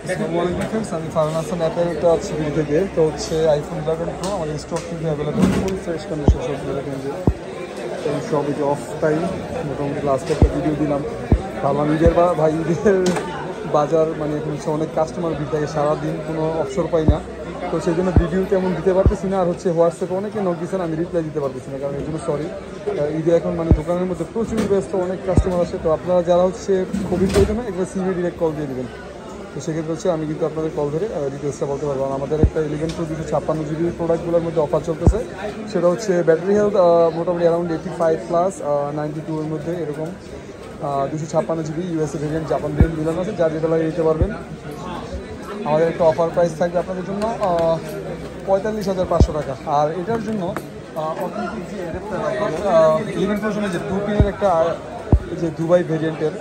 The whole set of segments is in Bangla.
আসসালামু আলাইকুম फ्रेंड्स, আমি ফারহান হাসান অ্যাপের একটা ছবি থেকে। তো হচ্ছে আইফোন 11 প্রো আমাদের স্টক কিন্তু অ্যাভেলেবল, ফুল ফ্রেশ কন্ডিশন সবগুলো দেখেন যে এই সব এই অফ টাইম মোটামুটি লাস্টে একটা ভিডিও দিলাম। ভাবলাম ঈদের বা ভাই ঈদের বাজার মানে এখন হচ্ছে অনেক কাস্টমার ভিড় থাকে, সারাদিন কোনো অবসর পাই না, তো সেই জন্য ভিডিও তেমন দিতে পারতেছি না। আর হচ্ছে হোয়াটসঅ্যাপে অনেকে নক দিয়েছেন, আমি রিপ্লাই দিতে পারতেছি না, কারণ এই জন্য সরি। ঈদে এখন মানে দোকানের মধ্যে প্রচুর ব্যস্ত, অনেক কাস্টমার আসে। তো আপনারা যারা হচ্ছে খুবই প্রয়োজনে একবার সিভি ডিরেক্ট কল দিয়ে দেবেন। তো সেক্ষেত্রে হচ্ছে আমি কিন্তু আপনাদের কল ধরে ডিটেলসটা বলতে পারবো। আমাদের একটা 11 প্রো 256 জিবি প্রোডাক্টগুলোর মধ্যে অফার চলতেছে। সেটা হচ্ছে ব্যাটারি হেলথ মোটামুটি অ্যারাউন্ড 85+, 92 এর মধ্যে এরকম 256 GB USA variant, Japan variant মিলানো আছে, যার যেটা লাগে নিতে পারবেন। আমাদের একটা অফার প্রাইস থাকবে আপনাদের জন্য 45,500 টাকা। আর এটার জন্য অথেন্টিক যে অ্যাডাপ্টার 11 প্রোর জন্য যে 2 পিনের একটা যে দুবাই ভেরিয়েন্টের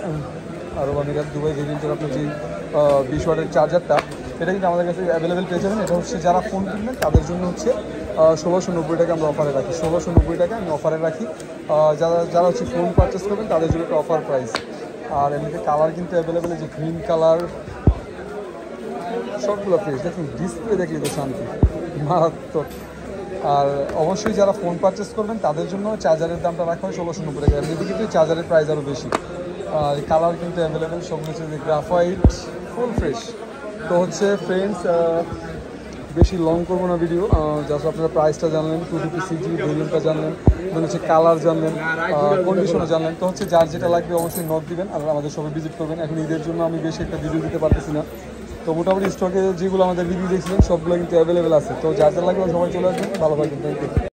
আরব আমিরাত দুবাই ভেরিয়েন্টের আপনার যে 20 ওয়াটের চার্জারটা, এটা কিন্তু আমাদের কাছে অ্যাভেলেবেল পেয়ে যাবেন। এটা হচ্ছে যারা ফোন কিনবেন তাদের জন্য হচ্ছে 1690 টাকা আমরা অফারে রাখি। 1690 টাকা আমি অফারে রাখি। যারা হচ্ছে ফোন পারচেস করবেন তাদের জন্য একটা অফার প্রাইস। আর এমনিতে কালার কিন্তু অ্যাভেলেবেল, যে গ্রিন কালার সবগুলো ফ্রেশ। দেখুন ডিসপ্লে দেখলে তো শান্তি, মারাত্মক। আর অবশ্যই যারা ফোন পারচেস করবেন তাদের জন্য চার্জারের দামটা রাখা হয় 1690 টাকা। এমনিতে কিন্তু চার্জারের প্রাইস আরও বেশি। আর কালার কিন্তু অ্যাভেলেবেল, সবগুলো হচ্ছে যে গ্রাফাইট, ফুল ফ্রেশ। তো হচ্ছে ফ্রেন্ডস, বেশি লং করবো না ভিডিও, জাস্ট আপনারা প্রাইসটা জানলেন, 256 জিবি ভেরিয়েন্টটা জানলেন, মানে হচ্ছে কালার জানলেন, কন্ডিশনও জানলেন। তো হচ্ছে যার যেটা লাগবে অবশ্যই নোট দিবেন আর আমাদের সবাই ভিজিট করবেন। এখন ঈদের জন্য আমি বেশি একটা ভিডিও দিতে পারতেছি না, তো মোটামুটি স্টকে যেগুলো আমাদের রিভিউ দেখছিলেন সবগুলো কিন্তু অ্যাভেলেবেল আছে। তো যার যা লাগবে সবাই চলে আসবেন, ভালো থাকবেন, থ্যাংক ইউ।